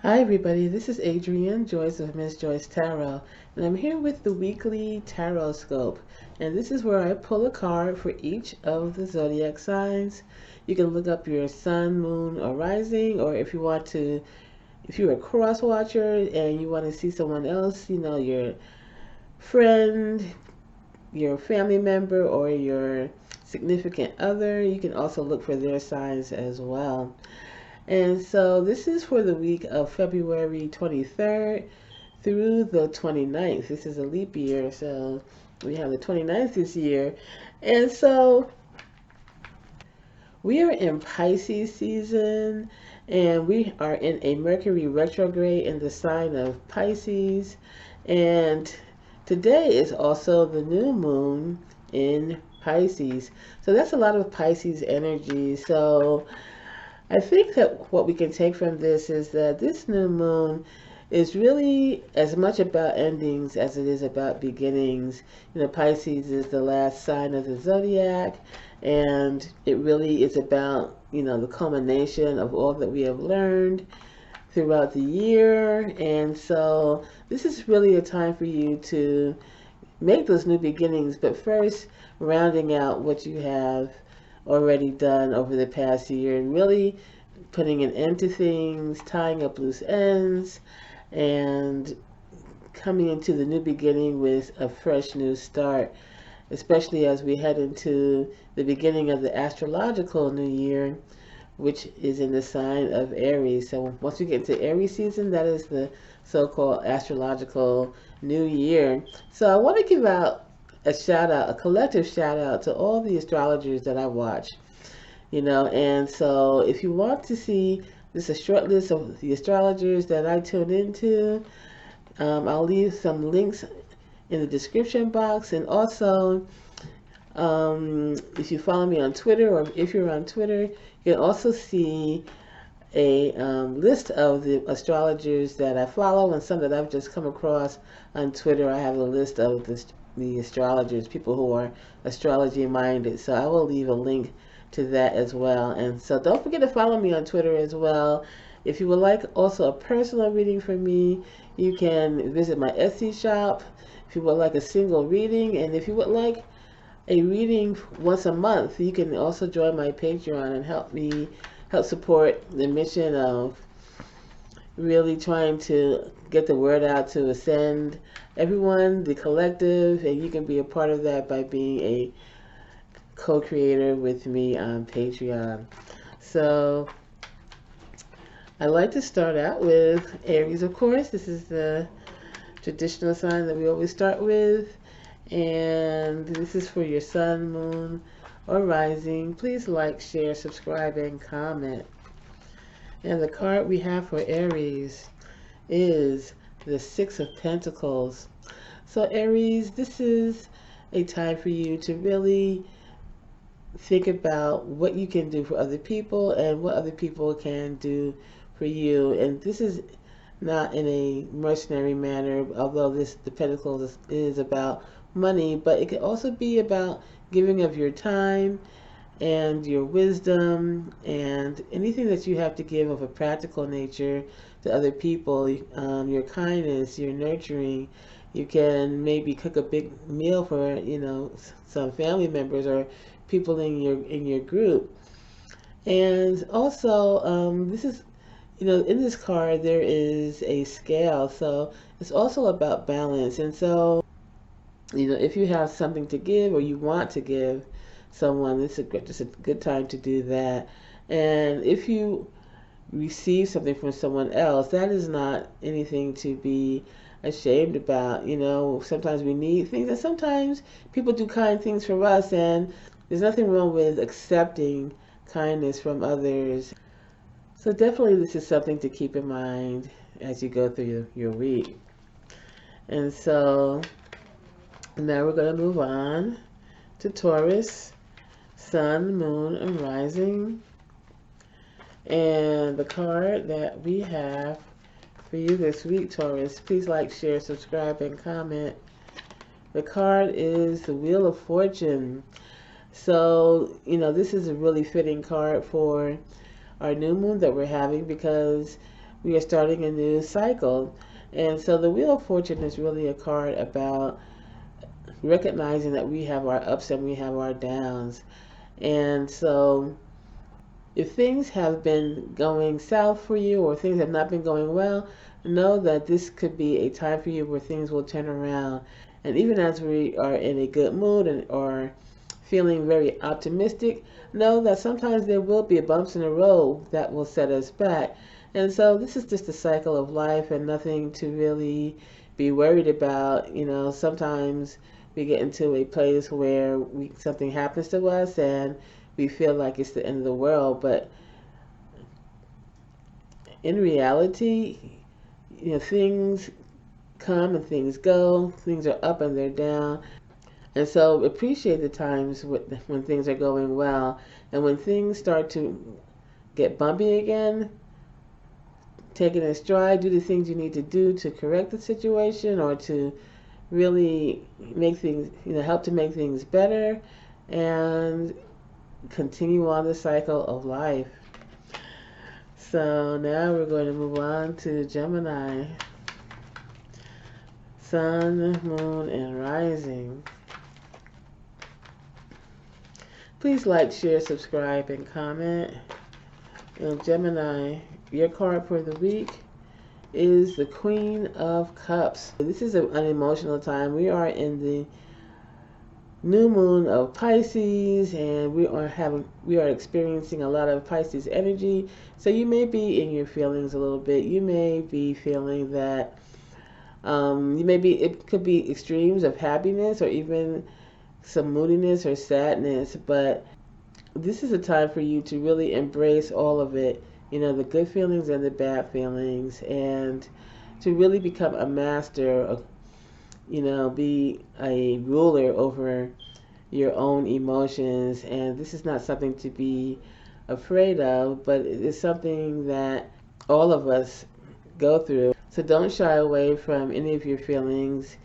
Hi everybody, this is Adrienne Joyce of Miss Joyce Tarot, and I'm here with the weekly Tarotscope. And this is where I pull a card for each of the zodiac signs. You can look up your sun, moon, or rising, or if you're a cross watcher and you want to see someone else, your friend, your family member, or your significant other, you can also look for their signs as well. And so this is for the week of February 23rd through the 29th. This is a leap year, so we have the 29th this year. And so we are in Pisces season, and we are in a Mercury retrograde in the sign of Pisces. And today is also the new moon in Pisces. So that's a lot of Pisces energy. So I think that what we can take from this is that this new moon is really as much about endings as it is about beginnings. Pisces is the last sign of the zodiac, and it really is about, the culmination of all that we have learned throughout the year. And so this is really a time for you to make those new beginnings, but first rounding out what you have already done over the past year and really putting an end to things, tying up loose ends, and coming into the new beginning with a fresh new start, especially as we head into the beginning of the astrological new year, which is in the sign of Aries. So once we get into Aries season, that is the so-called astrological new year. So I want to give out a collective shout out to all the astrologers that I watch, and so if you want to see just a short list of the astrologers that I tune into, I'll leave some links in the description box. And also, if you follow me on Twitter, or if you're on Twitter, you can also see a list of the astrologers that I follow and some that I've just come across on Twitter. I have a list of the astrologers, people who are astrology minded. So I will leave a link to that as well. And so don't forget to follow me on Twitter as well. If you would like also a personal reading from me, you can visit my Etsy shop. If you would like a single reading, and if you would like a reading once a month, you can also join my Patreon and help support the mission of really trying to get the word out to ascend everyone, the collective, and you can be a part of that by being a co-creator with me on Patreon. So I like to start out with Aries, of course. This is the traditional sign that we always start with, and this is for your sun, moon, or rising. Please like, share, subscribe, and comment. And the card we have for Aries is the Six of Pentacles. So Aries, this is a time for you to really think about what you can do for other people and what other people can do for you. And this is not in a mercenary manner, although the Pentacles is about money, but it could also be about giving of your time and your wisdom and anything that you have to give of a practical nature to other people. Your kindness, your nurturing. You can maybe cook a big meal for some family members or people in your group. And also, this is, in this card there is a scale, so it's also about balance. And so, if you have something to give or you want to give someone, this is just a good time to do that. And if you receive something from someone else, that is not anything to be ashamed about. Sometimes we need things, and sometimes people do kind things for us, and there's nothing wrong with accepting kindness from others. So definitely this is something to keep in mind as you go through your week. And so now we're going to move on to Taurus, sun, moon, and rising. And the card that we have for you this week, Taurus, please like, share, subscribe, and comment. The card is the Wheel of Fortune. So, this is a really fitting card for our new moon that we're having, because we are starting a new cycle. And so the Wheel of Fortune is really a card about recognizing that we have our ups and we have our downs. And so if things have been going south for you or things have not been going well, know that this could be a time for you where things will turn around. And even as we are in a good mood and or feeling very optimistic, know that sometimes there will be bumps in the road that will set us back. And so this is just a cycle of life and nothing to really be worried about. You know, sometimes we get into a place where something happens to us and we feel like it's the end of the world, but in reality, you know, things come and things go, things are up and they're down. And so appreciate the times when things are going well. And when things start to get bumpy again, take it in stride, do the things you need to do to correct the situation or to really make things, you know, help to make things better and continue on the cycle of life. So now we're going to move on to Gemini. Sun, Moon, and Rising. Please like, share, subscribe, and comment. And Gemini, your card for the week is the Queen of Cups. This is an unemotional time. We are in the new moon of Pisces, and we are experiencing a lot of Pisces energy. So you may be in your feelings a little bit. You may be feeling that it could be extremes of happiness or even some moodiness or sadness, but this is a time for you to really embrace all of it, you know, the good feelings and the bad feelings, and to really become a master of, you know, be a ruler over your own emotions. And this is not something to be afraid of, but it's something that all of us go through. So don't shy away from any of your feelings.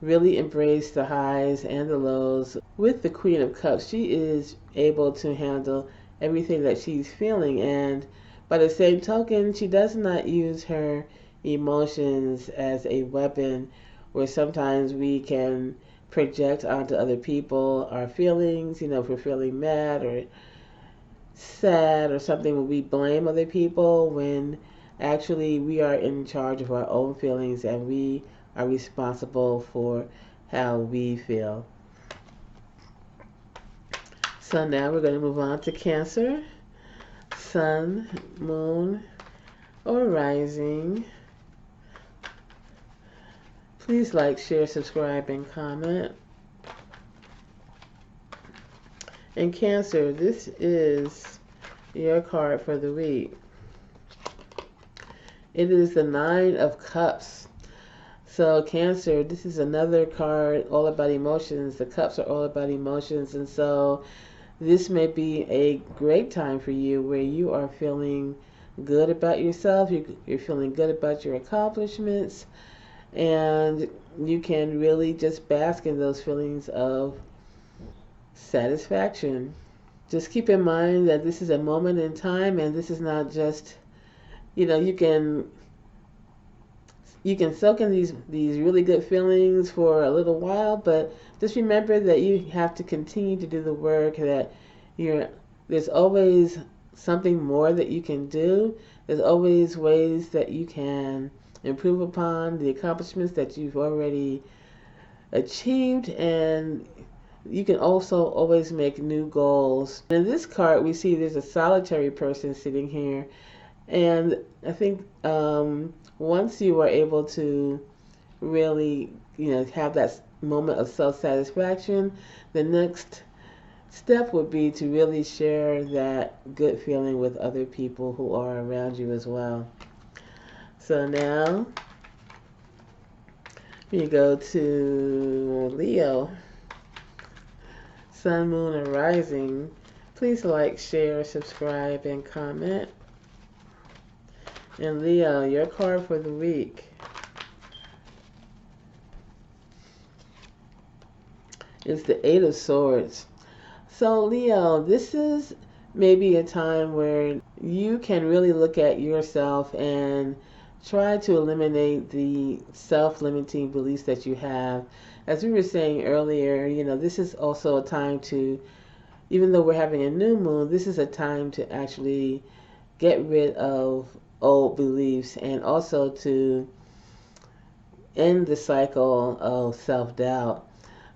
Really embrace the highs and the lows. With the Queen of Cups, she is able to handle everything that she's feeling, and by the same token, she does not use her emotions as a weapon where sometimes we can project onto other people our feelings. You know, if we're feeling mad or sad or something, when we blame other people, when actually we are in charge of our own feelings and we are responsible for how we feel. So now we're going to move on to Cancer. Sun, Moon, or Rising. Please like, share, subscribe, and comment. And Cancer, this is your card for the week. It is the Nine of Cups. So Cancer, this is another card all about emotions. The cups are all about emotions, and so this may be a great time for you where you are feeling good about yourself. You're feeling good about your accomplishments, and you can really just bask in those feelings of satisfaction. Just keep in mind that this is a moment in time, and this is not just, you know, you can soak in these really good feelings for a little while, but just remember that you have to continue to do the work, that there's always something more that you can do. There's always ways that you can improve upon the accomplishments that you've already achieved, and you can also always make new goals. In this card, we see there's a solitary person sitting here, and I think once you are able to really, you know, have that moment of self-satisfaction, the next step would be to really share that good feeling with other people who are around you as well. So now we go to Leo. Sun, Moon, and Rising. Please like, share, subscribe, and comment. And Leo, your card for the week is the Eight of Swords. So Leo, this is maybe a time where you can really look at yourself and try to eliminate the self-limiting beliefs that you have. As we were saying earlier, this is also a time to, even though we're having a new moon, this is a time to actually get rid of old beliefs and also to end the cycle of self-doubt.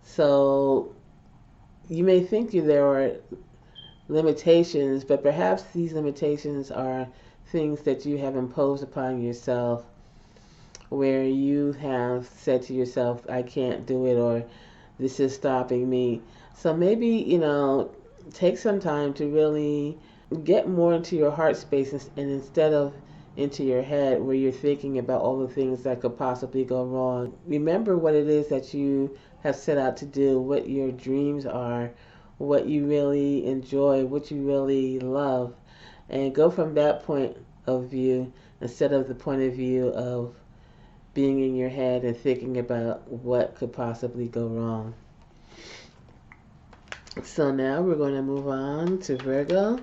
So you may think there are limitations, but perhaps these limitations are things that you have imposed upon yourself, where you have said to yourself, I can't do it, or this is stopping me. So maybe, take some time to really get more into your heart space, and instead of into your head where you're thinking about all the things that could possibly go wrong. Remember what it is that you have set out to do, what your dreams are, what you really enjoy, what you really love, and go from that point of view instead of the point of view of being in your head and thinking about what could possibly go wrong. So now we're going to move on to Virgo,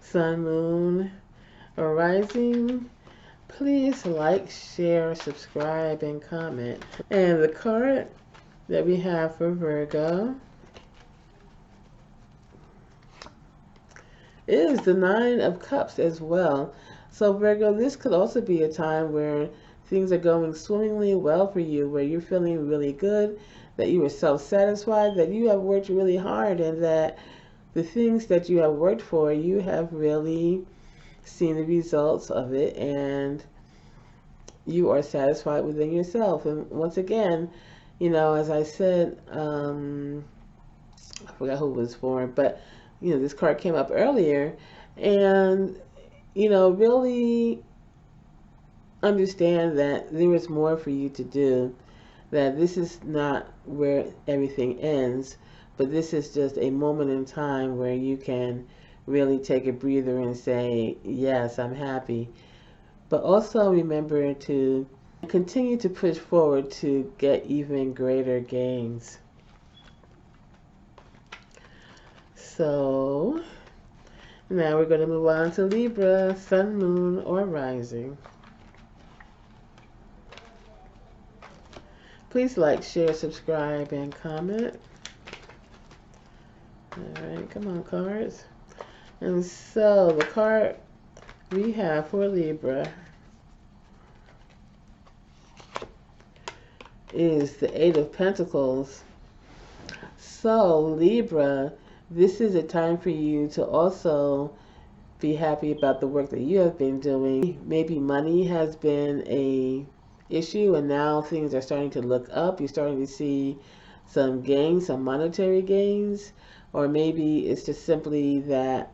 Sun, Moon, or Rising. Please like, share, subscribe, and comment. And the card that we have for Virgo is the Nine of Cups as well. So Virgo, this could also be a time where things are going swimmingly well for you, where you're feeling really good, that you are self-satisfied, that you have worked really hard, and that the things that you have worked for, you have really seen the results of it, and you are satisfied within yourself. And once again, as I said, I forgot who it was for, but this card came up earlier, and really understand that there is more for you to do, that this is not where everything ends, but this is just a moment in time where you can really take a breather and say, yes, I'm happy. But also remember to continue to push forward to get even greater gains. So now we're going to move on to Libra, Sun, Moon, or Rising. Please like, share, subscribe, and comment. Alright, come on, cards. And so the card we have for Libra is the Eight of Pentacles. So Libra, this is a time for you to also be happy about the work that you have been doing. Maybe money has been a issue, and now things are starting to look up. You're starting to see some gains, some monetary gains, or maybe it's just simply that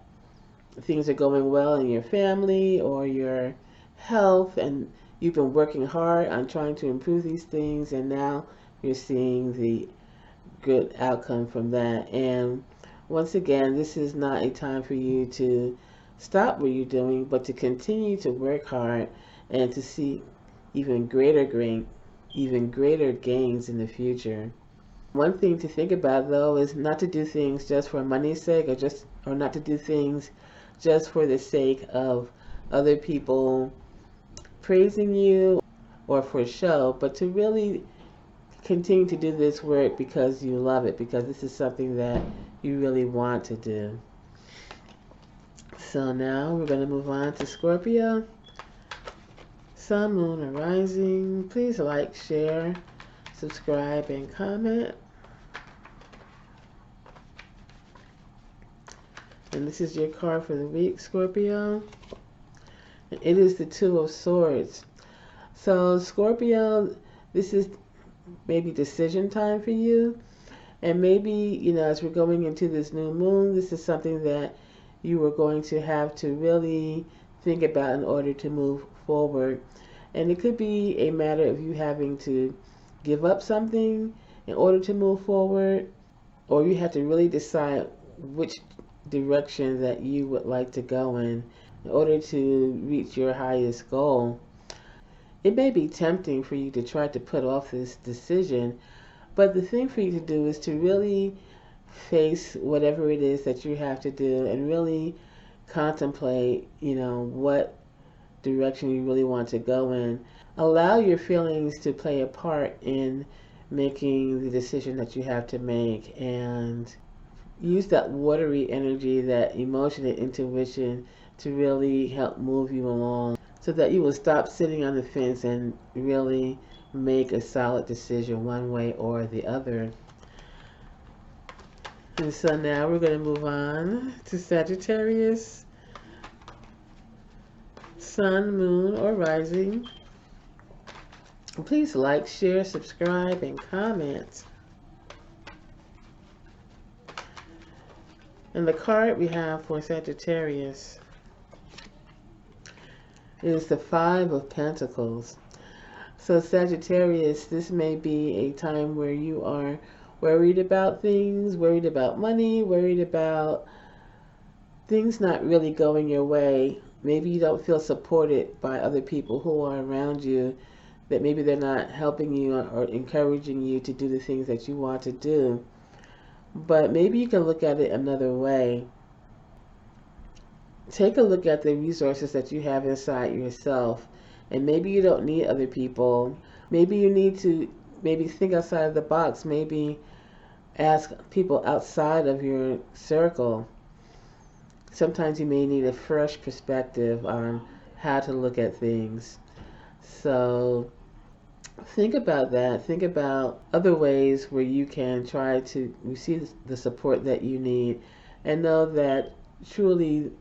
things are going well in your family or your health, and you've been working hard on trying to improve these things, and now you're seeing the good outcome from that. And once again, this is not a time for you to stop what you're doing, but to continue to work hard and to see even greater gains in the future. One thing to think about, though, is not to do things just for money's sake, or not to do things just for the sake of other people praising you or for show, but to really continue to do this work because you love it, because this is something that you really want to do. So now we're going to move on to Scorpio, Sun, Moon, or Rising. Please like, share, subscribe, and comment. And this is your card for the week, Scorpio. And it is the Two of Swords. So Scorpio, this is maybe decision time for you. And maybe, as we're going into this new moon, this is something that you are going to have to really think about in order to move forward. And it could be a matter of you having to give up something in order to move forward, or you have to really decide which direction that you would like to go in order to reach your highest goal. It may be tempting for you to try to put off this decision, but the thing for you to do is to really face whatever it is that you have to do, and really contemplate, what direction you really want to go in. Allow your feelings to play a part in making the decision that you have to make, and use that watery energy, that emotion and intuition to really help move you along so that you will stop sitting on the fence and really make a solid decision one way or the other. And so now we're going to move on to Sagittarius, Sun, Moon, or Rising. Please like, share, subscribe, and comment. And the card we have for Sagittarius is the Five of Pentacles. So Sagittarius, this may be a time where you are worried about things, worried about money, worried about things not really going your way. Maybe you don't feel supported by other people who are around you, that maybe they're not helping you or encouraging you to do the things that you want to do. But maybe you can look at it another way. Take a look at the resources that you have inside yourself, and maybe you don't need other people. Maybe you need to think outside of the box. Maybe ask people outside of your circle. Sometimes you may need a fresh perspective on how to look at things. So think about that. Think about other ways where you can try to receive the support that you need, and know that truly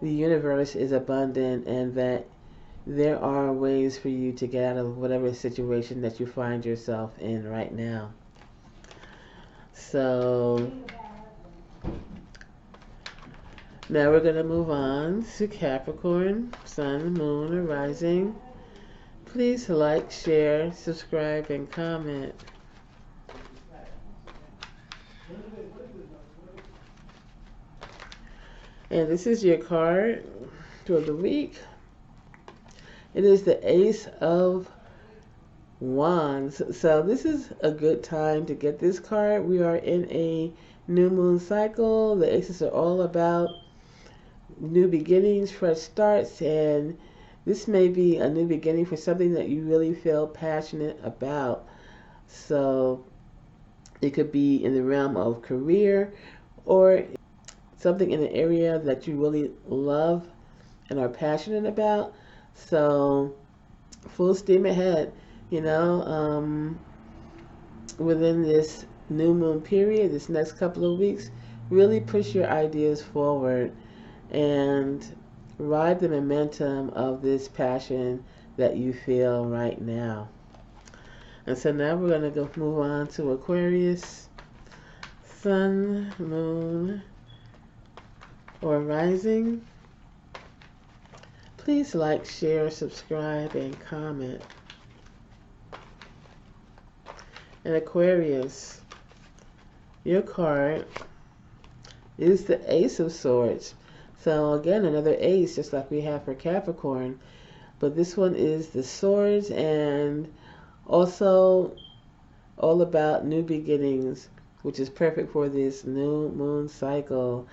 the universe is abundant, and that there are ways for you to get out of whatever situation that you find yourself in right now. So now we're going to move on to Capricorn, Sun, Moon, or Rising. Please like, share, subscribe, and comment. And this is your card for the week. It is the Ace of Wands. So this is a good time to get this card. We are in a new moon cycle. The aces are all about new beginnings, fresh starts, and this may be a new beginning for something that you really feel passionate about. So it could be in the realm of career, or something in an area that you really love and are passionate about. So full steam ahead, within this new moon period, this next couple of weeks, really push your ideas forward and ride the momentum of this passion that you feel right now. And so now we're going to move on to Aquarius, Sun, Moon, or Rising. Please like, share, subscribe, and comment. And Aquarius, your card is the Ace of Swords. So again, another ace, just like we have for Capricorn. But this one is the swords, and also all about new beginnings, which is perfect for this new moon cycle.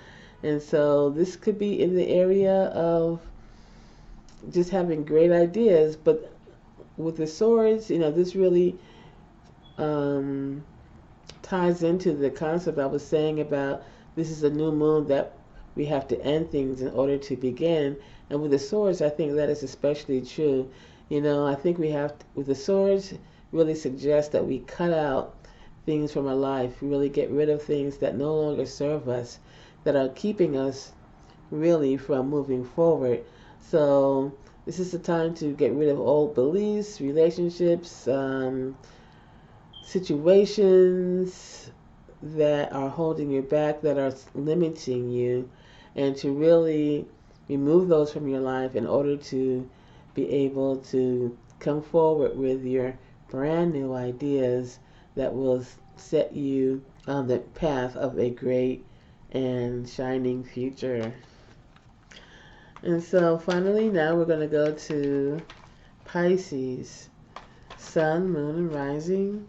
And so this could be in the area of just having great ideas. But with the swords, this really ties into the concept I was saying about this is a new moon that we have to end things in order to begin. And with the swords, I think that is especially true. I think we have to, with the swords, really suggest that we cut out things from our life, really get rid of things that no longer serve us, that are keeping us really from moving forward. So this is the time to get rid of old beliefs, relationships, situations that are holding you back, that are limiting you, and to really remove those from your life in order to be able to come forward with your brand new ideas that will set you on the path of a great and shining future. And so finally, now we're going to go to Pisces, Sun, Moon, and Rising.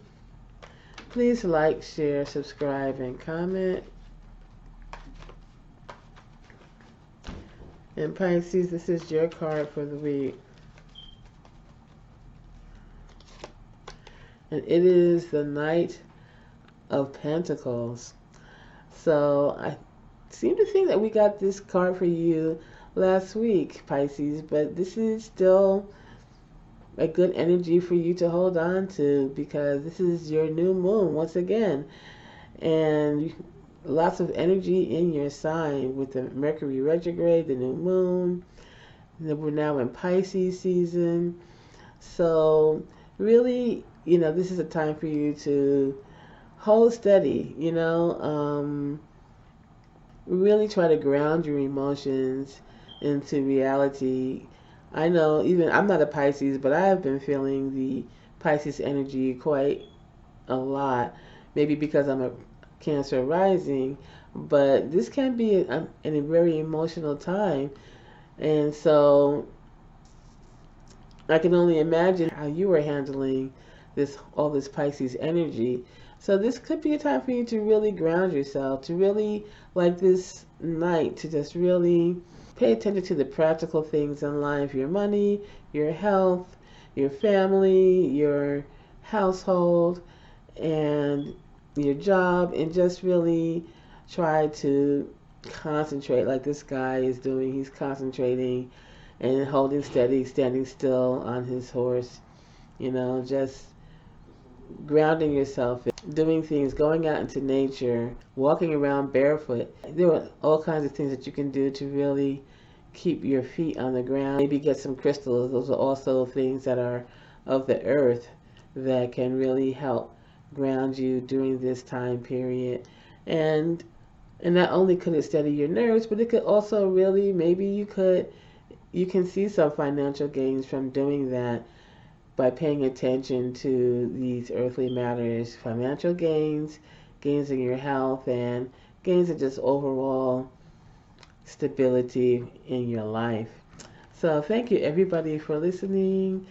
Please like, share, subscribe, and comment. And Pisces, this is your card for the week. And it is the Knight of Pentacles. So I seem to think that we got this card for you last week, Pisces, but this is still a good energy for you to hold on to, because this is your new moon once again, and lots of energy in your sign with the Mercury retrograde, the new moon. We're now in Pisces season, so really, this is a time for you to hold steady, really try to ground your emotions into reality. I know, even I'm not a Pisces, but I have been feeling the Pisces energy quite a lot. Maybe because I'm a Cancer rising, but this can be a very emotional time. And so I can only imagine how you are handling all this Pisces energy. So this could be a time for you to really ground yourself, to really, like this night, to just really pay attention to the practical things in life, your money, your health, your family, your household, and your job, and just really try to concentrate like this guy is doing. He's concentrating and holding steady, standing still on his horse, just grounding yourself, doing things, going out into nature, walking around barefoot. There are all kinds of things that you can do to really keep your feet on the ground. Maybe get some crystals. Those are also things that are of the earth that can really help ground you during this time period. And not only could it steady your nerves, but it could also really, maybe you can see some financial gains from doing that by paying attention to these earthly matters, financial gains, gains in your health, and gains in just overall stability in your life. So thank you everybody for listening.